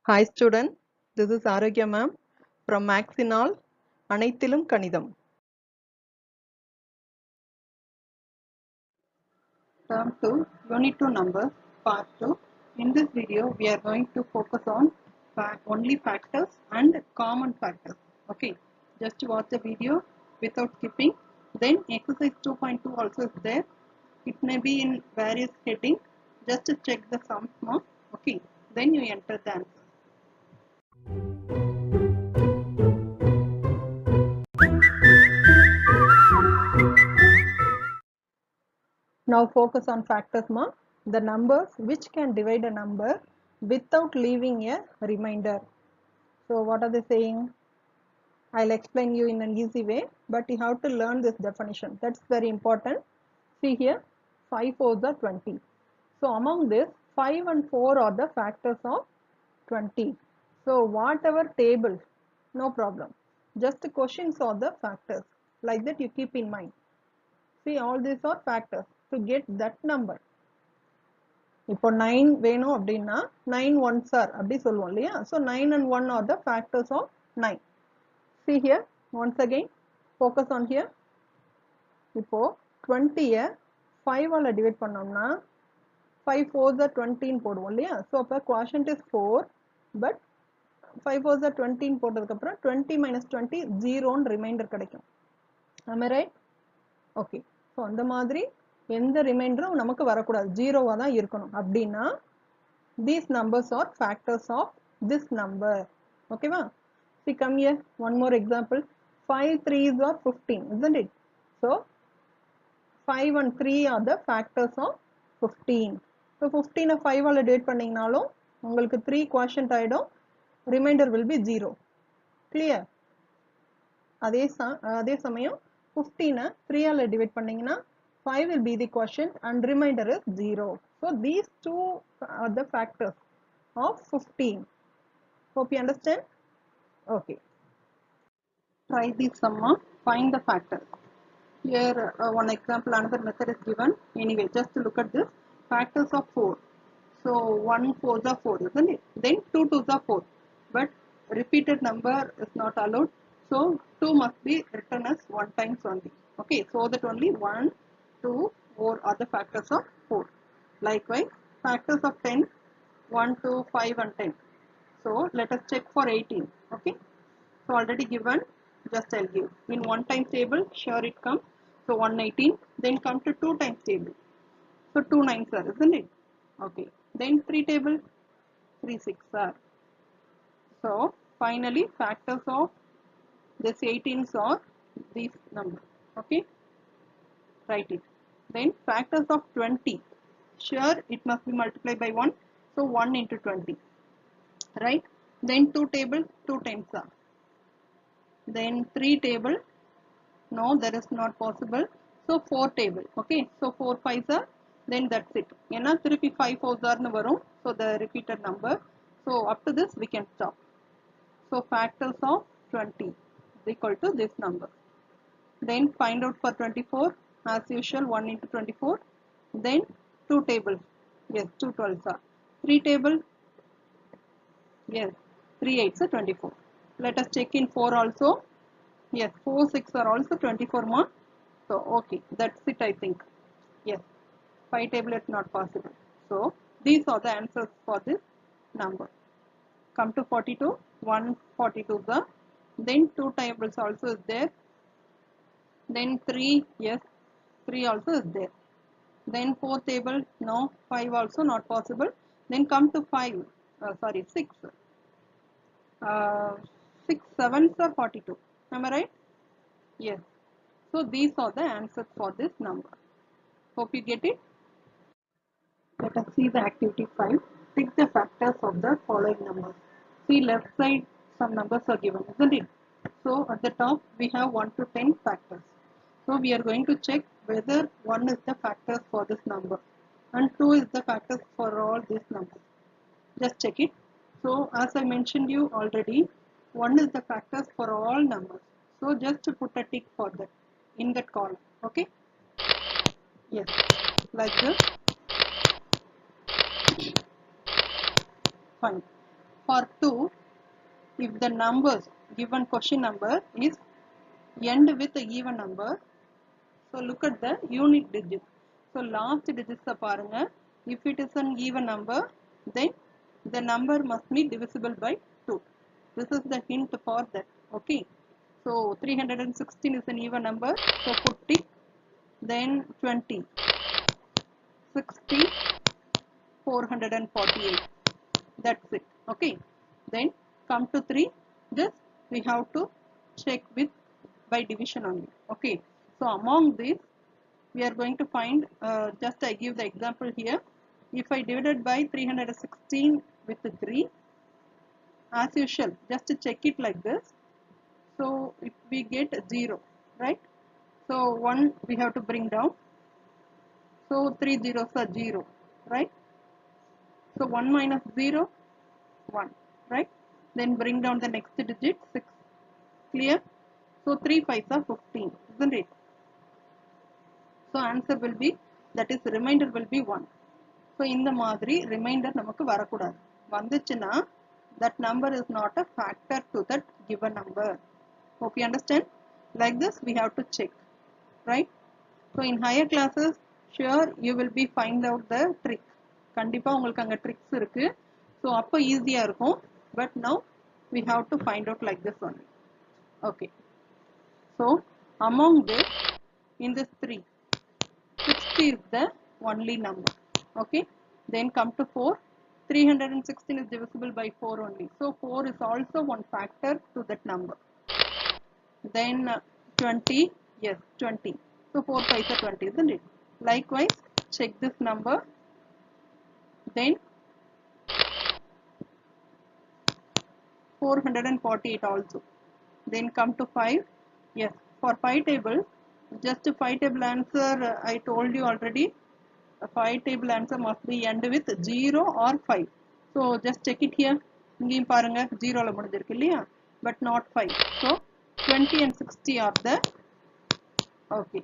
Hi student, this is Arogya ma'am from Maxinol அனைத்திலும் கணிதம். Term 2, Unit 2 Numbers, Part 2. In this video, we are going to focus on only factors and common factors. Okay, just watch the video without skipping. Then exercise 2.2 also is there. It may be in various headings. Just check the sum mark. Okay, then you enter the answer. Now focus on factors ma. The numbers which can divide a number without leaving a remainder. So what are they saying? I'll explain you in an easy way, but you have to learn this definition. That's very important. See here, 5 4s are 20. So among this, 5 and 4 are the factors of 20. So whatever table, no problem. Just the questions are the factors. Like that you keep in mind. See, all these are factors to get that number. இப்போ 9 வேணும் அப்படின்னா 9 ones are அப்படி சொல்லுவோம் இல்லையா? So 9 and 1 are the factors of 9. See here, once again, focus on here. இப்போ 20ய 5 ஆல divide பண்ணோம்னா 5 4s are 20 போடுவோம் இல்லையா? So அப்போ quotient is 4, but 5 4s are 20 போட்டதுக்கு அப்புறம் 20 minus 20 0 ரிமைண்டர் கிடைக்கும். Am I right? Okay. So அந்த மாதிரி எந்த ரிமைண்டரும் நமக்கு வரக்கூடாது, ஜீரோவா தான் இருக்கணும். அப்படின்னா these numbers are factors of this number. ஓகேவா? See, come here, one more example. 5 3s are 15, isn't it? So 5 and 3 are the factors of 15. So 15 5 ஆல டிவைட் பண்ணீங்கனாலும் உங்களுக்கு 3 quotient ஆயிடும், remainder will be 0. Clear? அதே சமயம் 15 3 ஆல டிவைட் பண்ணீங்கன்னா 5 will be the quotient and remainder is 0. So these two are the factors of 15. Hope you understand? Okay. Try this sum up, find the factors. Here one example, another method is given. Anyway, just look at this. Factors of 4. So 1 4s are 4, isn't it? Then 2 2s are 4. But repeated number is not allowed. So 2 must be written as 1 times only. Okay, so that only 1, 2, 4 are the factors of 4. Likewise, factors of 10, 1, 2, 5 and 10. So let us check for 18. Okay, so already given, just I'll give. In 1 times table, sure it comes. So 118, then come to 2 times table. So 2 9s are, isn't it? Okay, then 3 table, 3 6 are. So finally factors of this 18s are these numbers. Okay, write it. Then factors of 20, sure it must be multiplied by 1. So 1 into 20, right? Then 2 table, 2 times are. Then 3 table, no, that is not possible. So 4 table. Okay, so 4 5s are, then that's it. Ena thirupi 5 4s are nu varum, so the repeated number. So up to this we can stop. So factors of 20 is equal to this number. Then find out for 24, as usual 1 into 24. Then 2 table, yes, 2 12s are. 3 table, yes, 3 8s are 24. Let us check in 4 also. Yes, 4 6 are also 24 more. So okay, that's it, I think. Yes, 5 table is not possible. So these are the answers for this number. Come to 42, 142 the, then 2 tables also is there. Then 3, yes, 3 also is there. Then 4 table, no, 5 also not possible. Then come to 5, sorry, 6. 6 7s are 42. Am I right? Yes. So these are the answers for this number. Hope you get it. Let us see the activity 5. Pick the factors of the following numbers. See, left side some numbers are given, isn't it? So at the top we have 1 to 10 factors. So we are going to check whether 1 is the factors for this number and 2 is the factors for all these numbers. Just check it. So as I mentioned you already, 1 is the factors for all numbers. So just to put a tick for that in that column. Okay? Yes, like this. Fine. For 2, if the numbers given question number is end with a even number, so look at the unit digit. So last digits parunga. If it is an even number, then the number must be divisible by 2. This is the hint for that. Okay. So 316 is an even number. So put tick. Then 20, 60, 448. That's it. Okay. Then come to 3. This we have to check with by division only. Okay. So among these, we are going to find, just I give the example here. If I divided by 316 with 3, as usual, just to check it like this. So if we get 0, right? So 1 we have to bring down. So 3 zeros are 0, right? So 1 minus 0, 1, right? Then bring down the next digit, 6. Clear? So 3 5s are 15, isn't it? So answer will be, that is remainder will be 1. So in the madri remainder namakku varakudadu. Vanduchina, that number is not a factor to that given number. Hope you understand? Like this we have to check, right? So in higher classes, sure you will be find out the trick. Kandipa ungalku anga tricks irukku. So appo easy ah irukum. But now we have to find out like this only. Okay. So among this, in this 3, 60 is the only number. Okay. Then come to 4. 316 is divisible by 4 only. So 4 is also one factor to that number. Then 20, yes, 20. So 4 5 are 20, isn't it? Likewise, check this number. Then 448 also. Then come to 5. Yes, for 5 table, just 5 table answer, I told you already. A 5 table answer must be end with 0 or 5. So just check it here. Ingeyum parunga 0 la mudindirukku illaya, but not 5. So 20 and 60 are the, okay.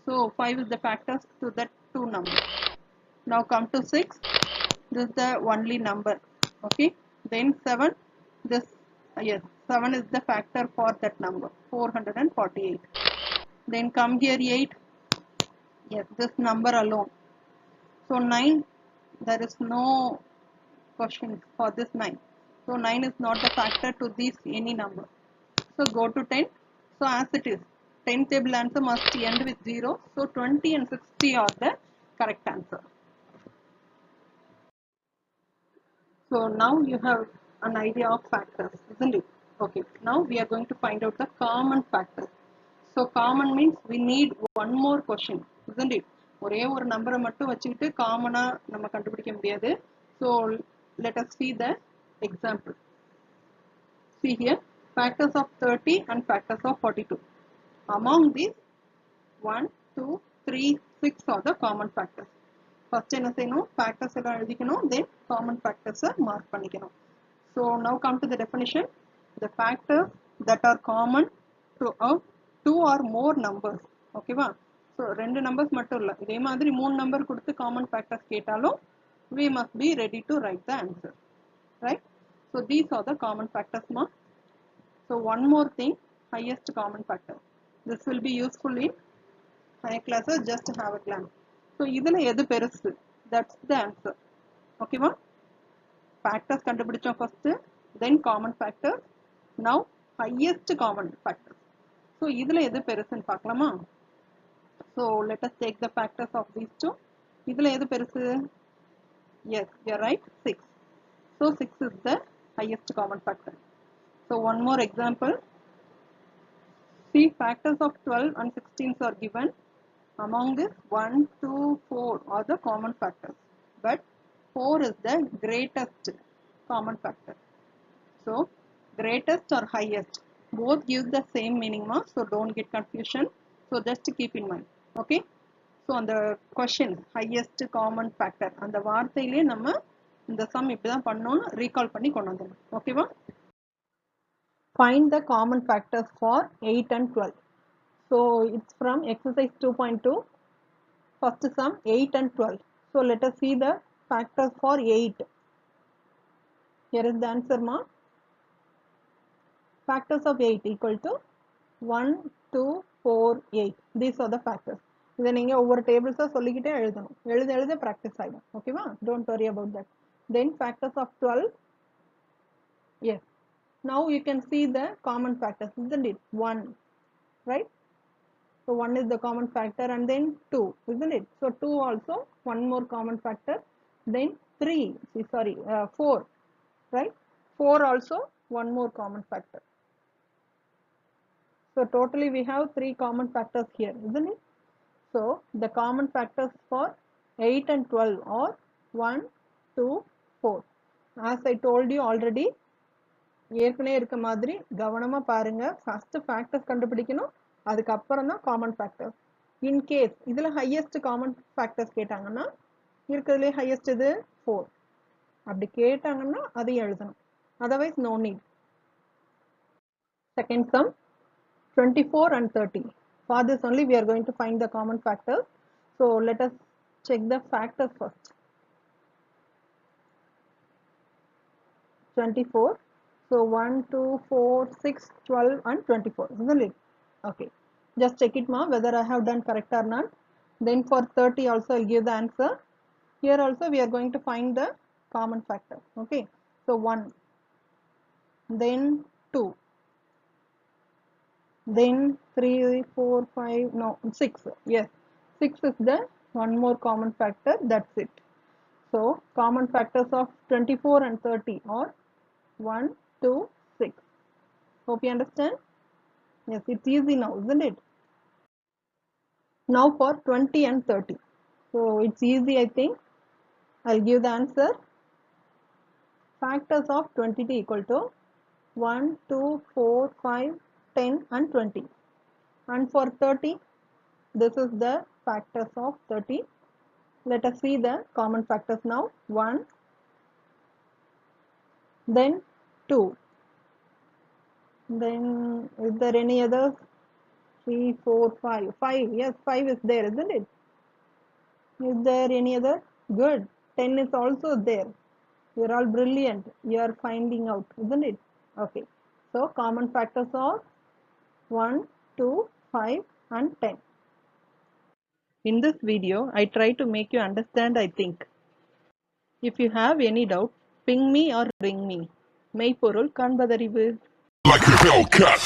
So 5 is the factors to that 2 numbers. Now come to 6. This is the only number. Okay. Then 7. This, yes, 7 is the factor for that number, 448. Then come here 8. Yes, this number alone. So 9, there is no question for this 9. So 9 is not the factor to this any number. So go to 10. So as it is, 10 table answer must end with 0. So 20 and 60 are the correct answer. So now you have an idea of factors, isn't it? Okay, now we are going to find out the common factors. So common means we need one more question, isn't it? ஒரே ஒரு நம்பரை மட்டும் வச்சுக்கிட்டு காமனா நம்ம கண்டுபிடிக்க முடியாது. So let us see the example. See here, factors of 30 and factors of 42. Among these, 1, 2, 3, 6 are the common factors. First என்ன செய்யணும், factors எல்லாம் எழுதிக்கணும், then common factors mark பண்ணிக்கணும். So now come to the definition. The factors that are common to 2 or more numbers. Okay va? So ரெண்டு numbers மட்டும் இல்ல, இதே மாதிரி 3 number கொடுத்து common factors கேட்டாலும் we must be ready to write the answer, right? So these are the common factors ma. So one more thing, highest common factor. This will be useful in higher classes, just have a glance. So இதுல எது பெருசு? That's the answer. Okay va? Factors கண்டுபிடிச்சோம் first, then common factors, now highest common factors. So இதுல எது பெருசுன்னு பார்க்கலாமா? So let us take the factors of these two. இதுல எது பெருசு? Yes, you are right, 6. So 6 is the highest common factor. So one more example. See, factors of 12 and 16 are given. Among this, 1, 2, 4 are the common factors. But 4 is the greatest common factor. So greatest or highest, both give the same meaning ma. So don't get confusion. So just keep in mind. Okay. So on the question, highest common factor, அந்த வார்த்தையிலே நம்ம இந்த sum இப்படிதான் பண்ணோம்னு recall பண்ணி கொண்டு வந்துடணும். ஓகேவா? Find the common factors for 8 and 12. So it's from exercise 2.2. First sum 8 and 12. So let us see the factors for 8. Here is the answer, ma. Factors of 8 equal to 1, 2, 4, 8. These are the factors. இதை நீங்கள் ஒவ்வொரு டேபிள்ஸாக சொல்லிக்கிட்டே எழுதணும். எழுத practice ஆகிடும். ஓகேவா? Don't worry about that. Then factors of 12. Yes. Now you can see the common factors, isn't it? 1, right? So 1 is the common factor, and then 2, isn't it? So 2 also one more common factor. Then 4, right? 4 also one more common factor. So totally we have 3 common factors here, isn't it? So the common factors for 8 and 12 are 1, 2, 4. As I told you already, ஏற்கனவே இருக்க மாதிரி கவனமா பாருங்க. First factors கண்டுபிடிக்கணும், அதுக்கப்புறம் தான் common factors. In case இதுல highest common factors கேட்டாங்கன்னா, இருக்கிறதுலே ஹையஸ்ட் இது 4. அப்படி கேட்டாங்கன்னா அதையும் எழுதணும். Otherwise no need. Second sum, 24 and 30. For this only we are going to find the common factors. So let us check the factors first. 24. So 1, 2, 4, 6, 12 and 24, isn't it? Okay. Just check it, ma, whether I have done correct or not. Then for 30 also I'll give the answer. Here also we are going to find the common factor. Okay. So 1. Then 2. Then 3, 4, 5, no, 6. Yes. 6 is the one more common factor. That's it. So common factors of 24 and 30 are 1, 2, 6. Hope you understand. Yes, it's easy now, isn't it? Now for 20 and 30. So it's easy, I think. I'll give the answer. Factors of 20 equal to 1, 2, 4, 5, 10 and 20. And for 30, this is the factors of 30. Let us see the common factors now. 1, then 2. Then is there any others? 3, 4, 5. 5, yes, 5 is there, isn't it? Is there any other? Good. 10 is also there. You're all brilliant. You are finding out, isn't it? Okay. So common factors are 1, 2, 5 and 10. In this video, I try to make you understand, I think. If you have any doubt, ping me or ring me. மெய்ப்பொருள் காண்பதறிவு. Like a Hellcat.